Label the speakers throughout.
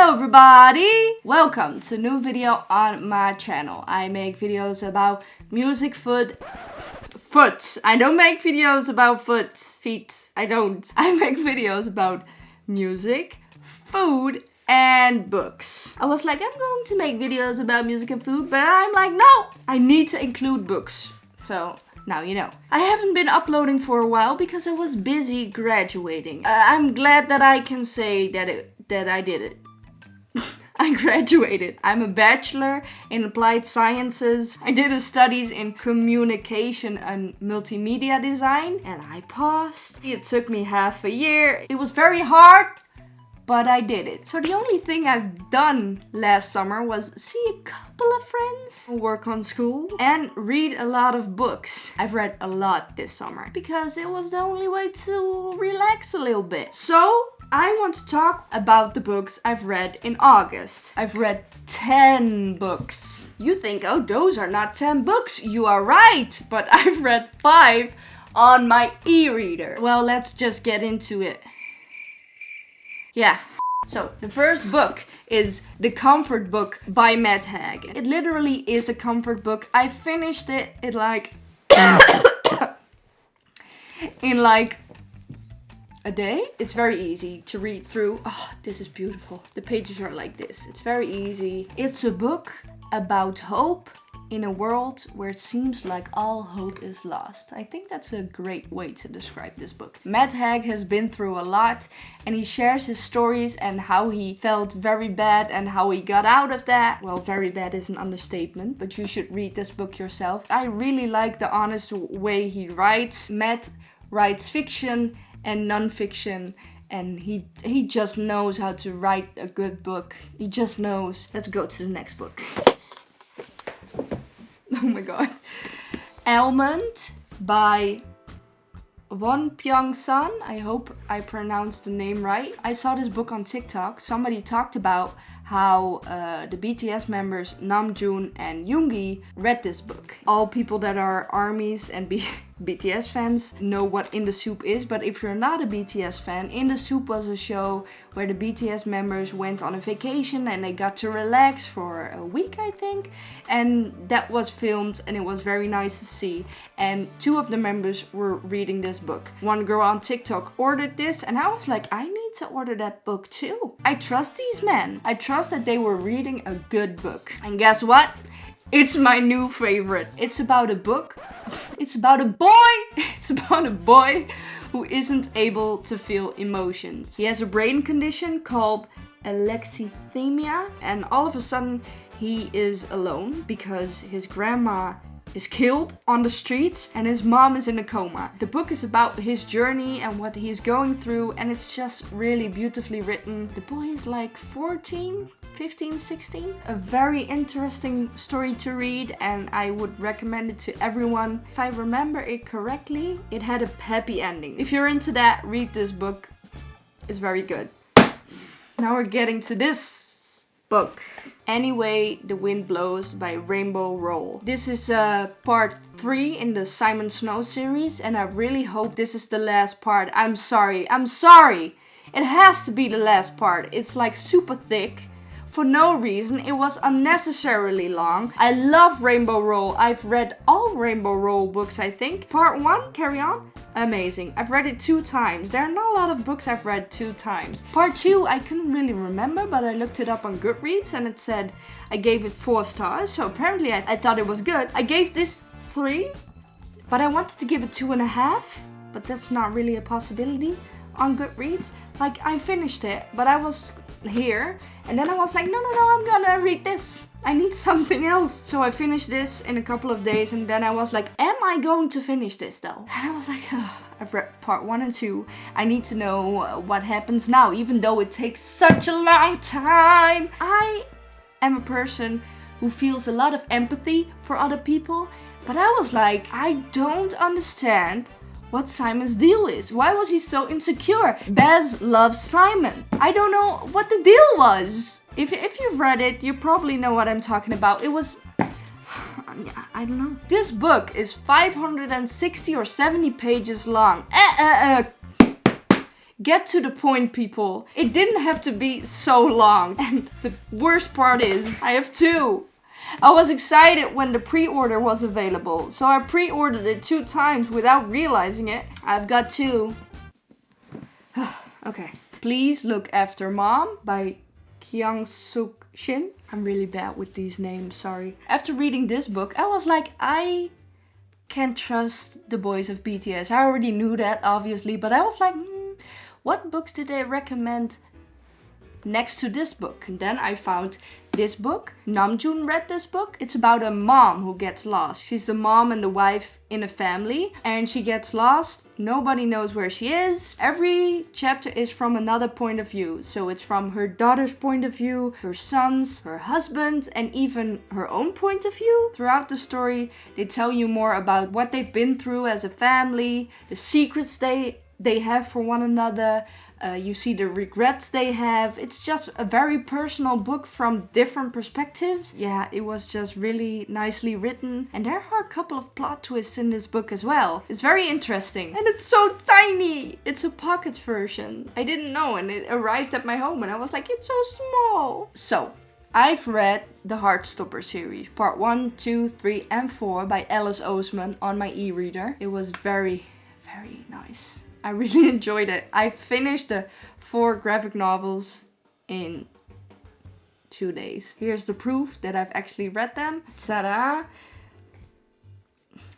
Speaker 1: Hello everybody! Welcome to a new video on my channel. I make videos about music, foot. I don't make videos about feet. I don't. I make videos about music, food, and books. I was like, I'm going to make videos about music and food, but I'm like, no! I need to include books. So, now you know. I haven't been uploading for a while because I was busy graduating. I'm glad that I can say that I did it. I graduated. I'm a bachelor in applied sciences. I did a studies in communication and multimedia design and I passed. It took me half a year. It was very hard, but I did it. So the only thing I've done last summer was see a couple of friends, work on school, and read a lot of books. I've read a lot this summer because it was the only way to relax a little bit. So I want to talk about the books I've read in August. I've read 10 books. You think, oh, those are not 10 books. You are right, but I've read 5 on my e-reader. Well, let's just get into it. Yeah. So, the first book is The Comfort Book by Matt Haig. It literally is a comfort book. I finished it in like a day. It's very easy to read through. Oh, this is beautiful. The pages are like this. It's very easy. It's a book about hope in a world where it seems like all hope is lost. I think that's a great way to describe this book. Matt Haig has been through a lot and he shares his stories and how he felt very bad and how he got out of that. Well, very bad is an understatement, but you should read this book yourself. I really like the honest way he writes. Matt writes fiction and non-fiction, and he just knows how to write a good book. He just knows. Let's go to the next book. Oh my god. Almond by Won Pyong-sun. I hope I pronounced the name right. I saw this book on TikTok. Somebody talked about how the BTS members Namjoon and Yoongi read this book. All people that are ARMYs and BTS fans know what In the Soup is, but if you're not a BTS fan, In the Soup was a show where the BTS members went on a vacation and they got to relax for a week, I think, and that was filmed and it was very nice to see. And 2 of the members were reading this book. One girl on TikTok ordered this and I was like, I need to order that book too. I trust these men. I trust that they were reading a good book. And guess what? It's my new favorite. It's about a book. It's about a boy. It's about a boy who isn't able to feel emotions. He has a brain condition called alexithymia, and all of a sudden he is alone because his grandma is killed on the streets and his mom is in a coma. The book is about his journey and what he's going through, and it's just really beautifully written. The boy is like 14, 15, 16. A very interesting story to read and I would recommend it to everyone. If I remember it correctly, it had a happy ending. If you're into that, read this book. It's very good. Now we're getting to this book. Anyway, the Wind Blows by Rainbow Rowell. This is part 3 in the Simon Snow series and I really hope this is the last part. I'm sorry. It has to be the last part. It's like super thick. For no reason. It was unnecessarily long. I love Rainbow Rowell. I've read all Rainbow Rowell books, I think. Part 1, Carry On, amazing. I've read it 2 times. There are not a lot of books I've read 2 times. Part 2, I couldn't really remember, but I looked it up on Goodreads and it said I gave it 4 stars. So apparently I thought it was good. I gave this 3, but I wanted to give it 2.5, but that's not really a possibility on Goodreads. Like, I finished it, but I was here and then I was like, no, I'm gonna read this. I need something else. So I finished this in a couple of days and then I was like, am I going to finish this though? And I was like, oh, I've read part 1 and 2. I need to know what happens now, even though it takes such a long time. I am a person who feels a lot of empathy for other people, but I was like, I don't understand what Simon's deal is. Why was he so insecure? Baz loves Simon. I don't know what the deal was. If you've read it, you probably know what I'm talking about. It was... yeah, I don't know. This book is 560 or 70 pages long. Get to the point, people. It didn't have to be so long. And the worst part is, I have 2. I was excited when the pre-order was available, so I pre-ordered it 2 times without realizing it. I've got 2. Okay. Please Look After Mom by Kyung-suk Shin. I'm really bad with these names, sorry. After reading this book, I was like, I can't trust the boys of BTS. I already knew that, obviously, but I was like, what books did they recommend next to this book? And then I found this book. Namjoon read this book. It's about a mom who gets lost. She's the mom and the wife in a family, and she gets lost. Nobody knows where she is. Every chapter is from another point of view. So it's from her daughter's point of view, her son's, her husband, and even her own point of view. Throughout the story, they tell you more about what they've been through as a family, the secrets they have for one another. You see the regrets they have. It's just a very personal book from different perspectives. Yeah, it was just really nicely written. And there are a couple of plot twists in this book as well. It's very interesting. And it's so tiny. It's a pocket version. I didn't know, and it arrived at my home and I was like, it's so small. So, I've read the Heartstopper series, part 1, 2, 3 and 4 by Alice Oseman on my e-reader. It was very, very nice. I really enjoyed it. I finished the 4 graphic novels in 2 days. Here's the proof that I've actually read them. Ta-da!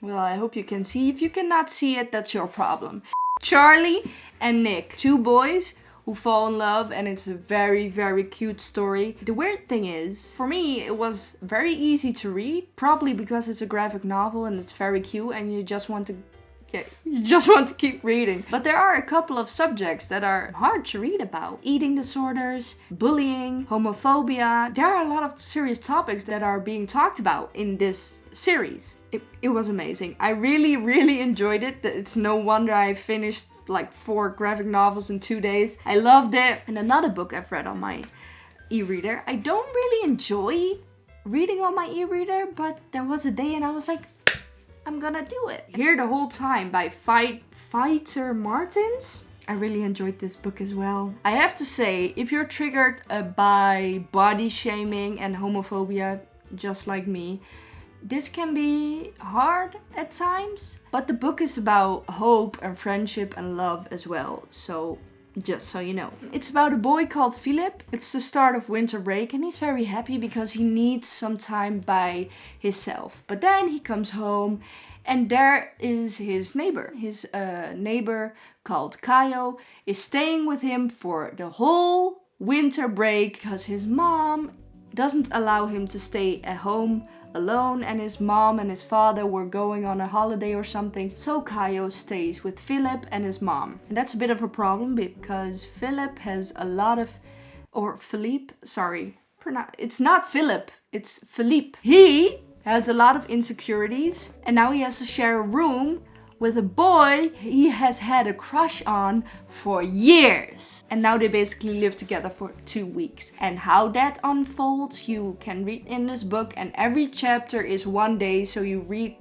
Speaker 1: Well, I hope you can see. If you cannot see it, that's your problem. Charlie and Nick, 2 boys who fall in love, and it's a very, very cute story. The weird thing is, for me, it was very easy to read, probably because it's a graphic novel and it's very cute and you just want to keep reading. But there are a couple of subjects that are hard to read about. Eating disorders, bullying, homophobia. There are a lot of serious topics that are being talked about in this series. It was amazing. I really, really enjoyed it. It's no wonder I finished like 4 graphic novels in 2 days. I loved it. And another book I've read on my e-reader. I don't really enjoy reading on my e-reader, but there was a day and I was like, I'm gonna do it. Here the Whole Time by Fighter Martins. I really enjoyed this book as well. I have to say, if you're triggered by body shaming and homophobia, just like me, this can be hard at times. But the book is about hope and friendship and love as well. So just so you know. It's about a boy called Philip. It's the start of winter break and he's very happy because he needs some time by himself. But then he comes home and there is his neighbor. His neighbor called Kayo is staying with him for the whole winter break because his mom doesn't allow him to stay at home alone, and his mom and his father were going on a holiday or something. So Kayo stays with Philip and his mom. And that's a bit of a problem because Philip has a lot of, or Philippe, sorry. It's not Philip, it's Philippe. He has a lot of insecurities and now he has to share a room with a boy he has had a crush on for years. And now they basically live together for 2 weeks. And how that unfolds you can read in this book, and every chapter is 1 day, so you read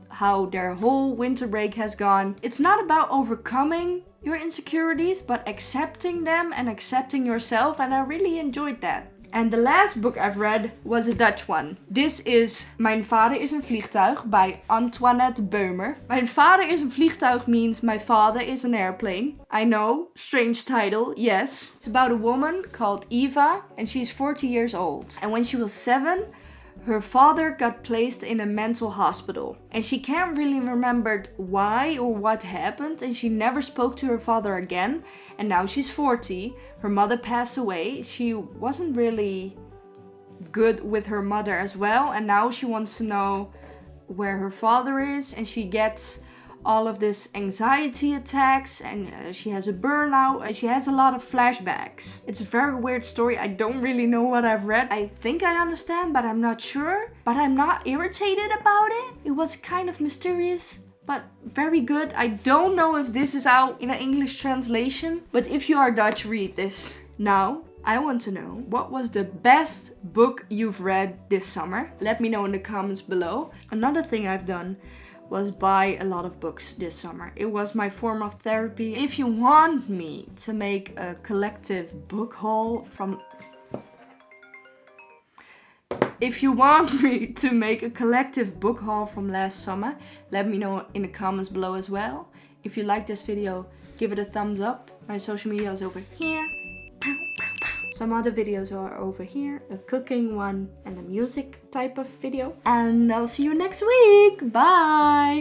Speaker 1: how their whole winter break has gone. It's not about overcoming your insecurities, but accepting them and accepting yourself, and I really enjoyed that. And the last book I've read was a Dutch one. This is Mijn Vader is een Vliegtuig by Antoinette Beumer. Mijn Vader is een Vliegtuig means my father is an airplane. I know, strange title, yes. It's about a woman called Eva and she's 40 years old. And when she was 7, her father got placed in a mental hospital. And she can't really remember why or what happened, and she never spoke to her father again. And now she's 40. Her mother passed away. She wasn't really good with her mother as well. And now she wants to know where her father is. And she gets all of this anxiety attacks, and she has a burnout, and she has a lot of flashbacks. It's a very weird story. I don't really know what I've read. I think I understand, but I'm not sure. But I'm not irritated about it. It was kind of mysterious, but very good. I don't know if this is out in an English translation, but if you are Dutch, read this. Now, I want to know, what was the best book you've read this summer? Let me know in the comments below. Another thing I've done was buy a lot of books this summer. It was my form of therapy. If you want me to make a collective book haul from... If you want me to make a collective book haul from last summer, let me know in the comments below as well. If you like this video, give it a thumbs up. My social media is over here. Some other videos are over here, a cooking one and a music type of video. And I'll see you next week. Bye!